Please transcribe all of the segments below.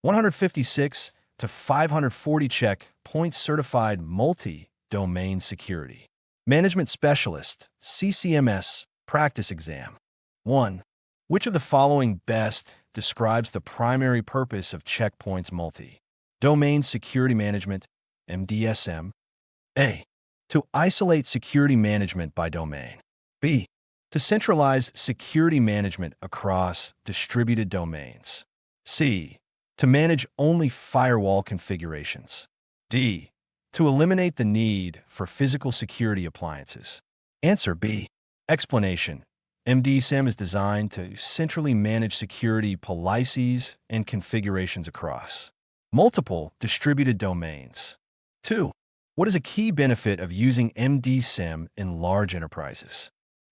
156 to 540 checkpoints certified multi-domain security. Management Specialist, CCMS, practice exam. 1. Which of the following best describes the primary purpose of checkpoints multi-domain security management, MDSM? A. To isolate security management by domain. B. To centralize security management across distributed domains. C. To manage only firewall configurations. D. To eliminate the need for physical security appliances. Answer B. Explanation. MDSM is designed to centrally manage security policies and configurations across multiple distributed domains. 2. What is a key benefit of using MDSM in large enterprises?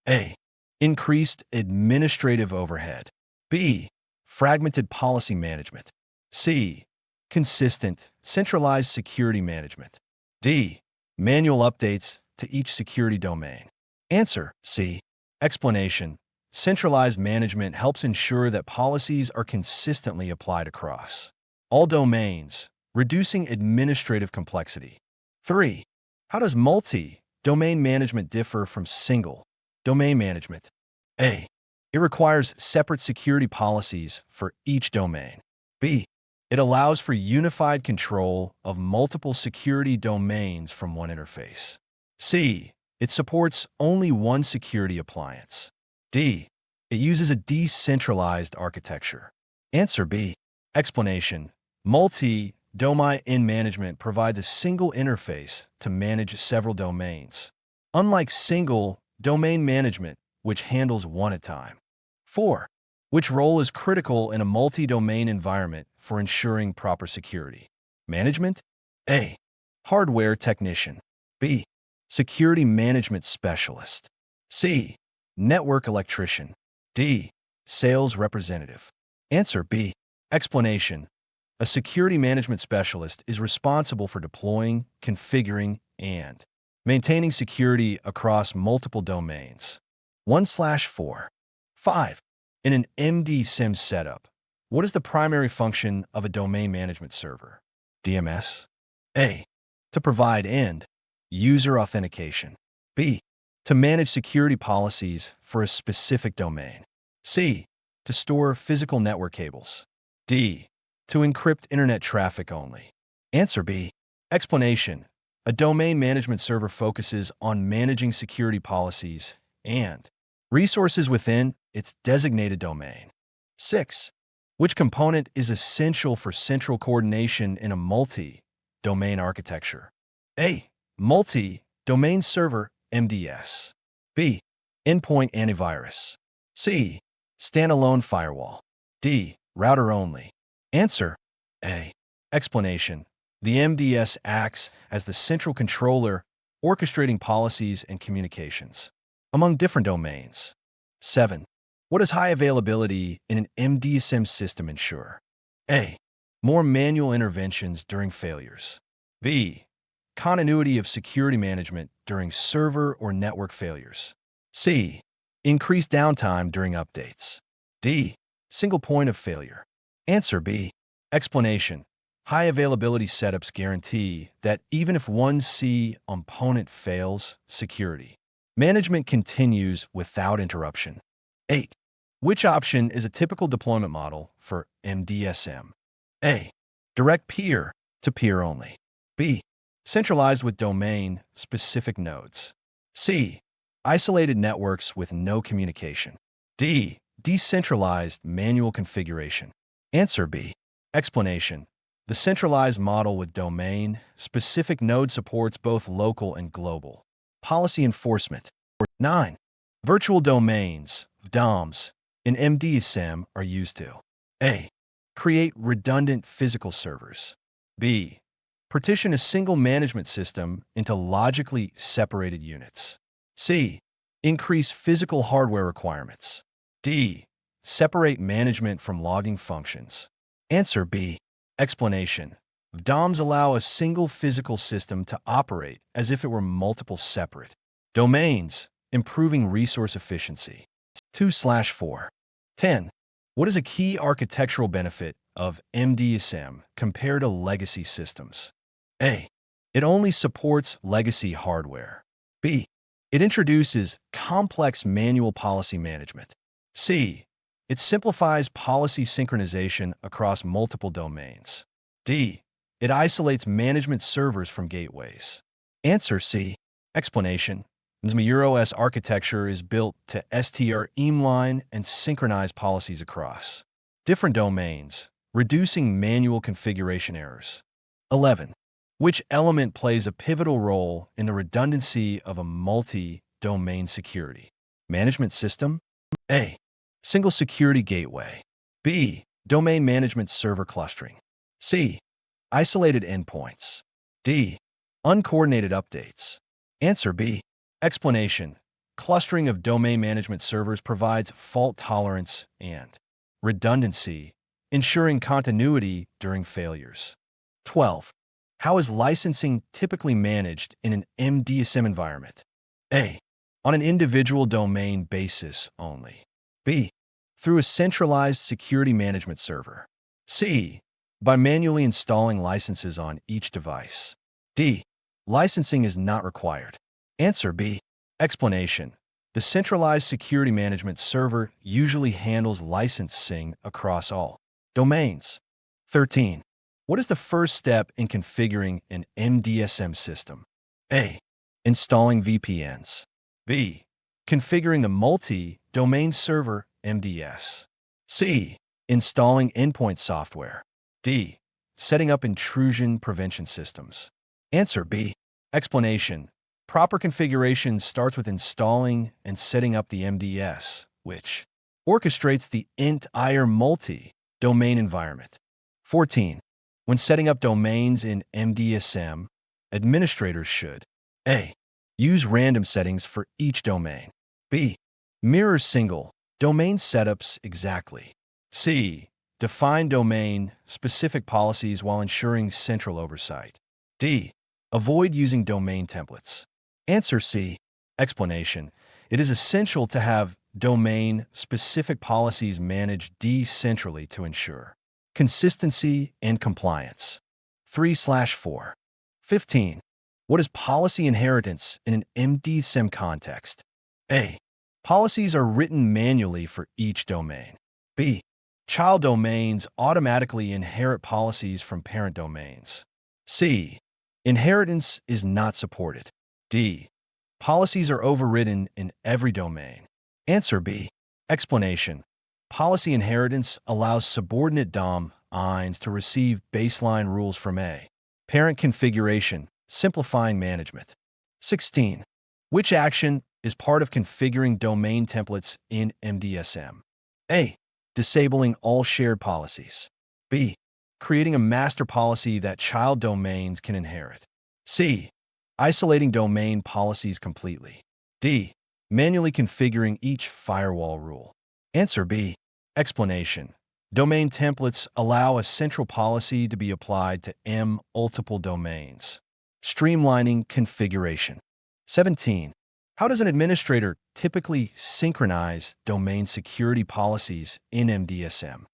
A. Increased administrative overhead. B. Fragmented policy management. C. Consistent, centralized security management. D. Manual updates to each security domain. Answer C. Explanation. Centralized management helps ensure that policies are consistently applied across all domains, reducing administrative complexity. 3. How does multi-domain management differ from single-domain management? A. It requires separate security policies for each domain. B. It allows for unified control of multiple security domains from one interface. C. It supports only one security appliance. D. It uses a decentralized architecture. Answer B. Explanation. Multi-domain management provides a single interface to manage several domains, unlike single-domain management, which handles one at a time. 4. Which role is critical in a multi-domain environment for ensuring proper security management? A. Hardware technician. B. Security management specialist. C. Network electrician. D. Sales representative. Answer B. Explanation. A security management specialist is responsible for deploying, configuring, and maintaining security across multiple domains. 1/4. 5. In an MDSM setup, what is the primary function of a domain management server? DMS. A. To provide end-user authentication. B. To manage security policies for a specific domain. C. To store physical network cables. D. To encrypt internet traffic only. Answer B. Explanation. A domain management server focuses on managing security policies and resources within its designated domain. 6. Which component is essential for central coordination in a multi-domain architecture? A. Multi-domain server, MDS. B. Endpoint antivirus. C. Standalone firewall. D. Router only. Answer A. Explanation. The MDS acts as the central controller, orchestrating policies and communications among different domains. 7. What does high availability in an MDSM system ensure? A. More manual interventions during failures. B. Continuity of security management during server or network failures. C. Increased downtime during updates. D. Single point of failure. Answer B. Explanation. High availability setups guarantee that even if one C component fails, security management continues without interruption. 8. Which option is a typical deployment model for MDSM? A. Direct peer-to-peer only. B. Centralized with domain-specific nodes. C. Isolated networks with no communication. D. Decentralized manual configuration. Answer B. Explanation. The centralized model with domain-specific node supports both local and global policy enforcement. 9. Virtual domains, DOMs, in MDSM are used to A. Create redundant physical servers. B. Partition a single management system into logically separated units. C. Increase physical hardware requirements. D. Separate management from logging functions. Answer B. Explanation. DOMs allow a single physical system to operate as if it were multiple separate domains, improving resource efficiency. 2/4. 10. What is a key architectural benefit of MDSM compared to legacy systems? A. It only supports legacy hardware. B. It introduces complex manual policy management. C. It simplifies policy synchronization across multiple domains. D. It isolates management servers from gateways. Answer C. Explanation. EuroS architecture is built to streamline and synchronize policies across different domains, reducing manual configuration errors. 11. Which element plays a pivotal role in the redundancy of a multi-domain security management system? A. Single security gateway. B. Domain management server clustering. C. Isolated endpoints. D. Uncoordinated updates. Answer B. Explanation. Clustering of domain management servers provides fault tolerance and redundancy, ensuring continuity during failures. 12. How is licensing typically managed in an MDSM environment? A. On an individual domain basis only. B. Through a centralized security management server. C. By manually installing licenses on each device. D. Licensing is not required. Answer B. Explanation. The centralized security management server usually handles licensing across all domains. 13. What is the first step in configuring an MDSM system? A. Installing VPNs. B. Configuring the multi-domain server MDS. C. Installing endpoint software. D. Setting up intrusion prevention systems. Answer B. Explanation. Proper configuration starts with installing and setting up the MDS, which orchestrates the entire multi-domain environment. 14. When setting up domains in MDSM, administrators should A. Use random settings for each domain. B. Mirror single domain setups exactly. C. Define domain-specific policies while ensuring central oversight. D. Avoid using domain templates. Answer C. Explanation. It is essential to have domain-specific policies managed decentrally to ensure consistency and compliance. 3/4. 15. What is policy inheritance in an MDSM context? A. Policies are written manually for each domain. B. Child domains automatically inherit policies from parent domains. C. Inheritance is not supported. D. Policies are overridden in every domain. Answer B. Explanation. Policy inheritance allows subordinate domains to receive baseline rules from A. Parent configuration, simplifying management. 16. Which action is part of configuring domain templates in MDSM? A. Disabling all shared policies. B. Creating a master policy that child domains can inherit. C. Isolating domain policies completely. D. Manually configuring each firewall rule. Answer B. Explanation. Domain templates allow a central policy to be applied to multiple domains, streamlining configuration. 17. How does an administrator typically synchronize domain security policies in MDSM?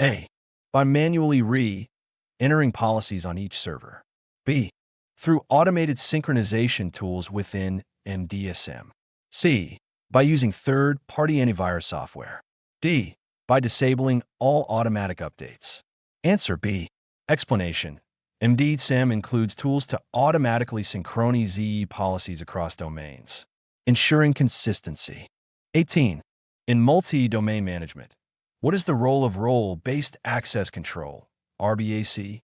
A. By manually re-entering policies on each server. B. Through automated synchronization tools within MDSM. C. By using third-party antivirus software. D. By disabling all automatic updates. Answer B. Explanation. MDSM includes tools to automatically synchronize policies across domains, ensuring consistency. 18. In multi-domain management, what is the role of role-based access control, RBAC?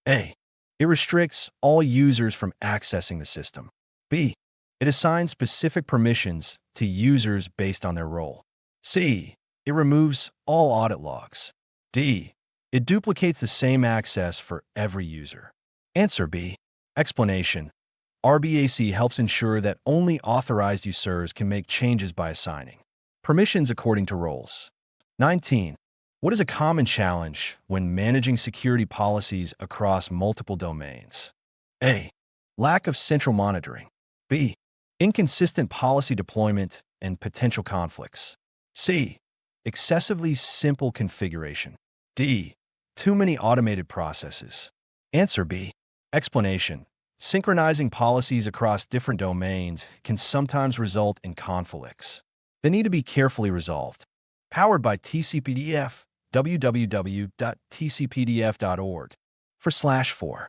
A. It restricts all users from accessing the system. B. It assigns specific permissions to users based on their role. C. It removes all audit logs. D. It duplicates the same access for every user. Answer B. Explanation. RBAC helps ensure that only authorized users can make changes by assigning permissions according to roles. 19. What is a common challenge when managing security policies across multiple domains? A. Lack of central monitoring. B. Inconsistent policy deployment and potential conflicts. C. Excessively simple configuration. D. Too many automated processes. Answer B. Explanation. Synchronizing policies across different domains can sometimes result in conflicts. They need to be carefully resolved. Powered by TCPDF, www.tcpdf.org/4.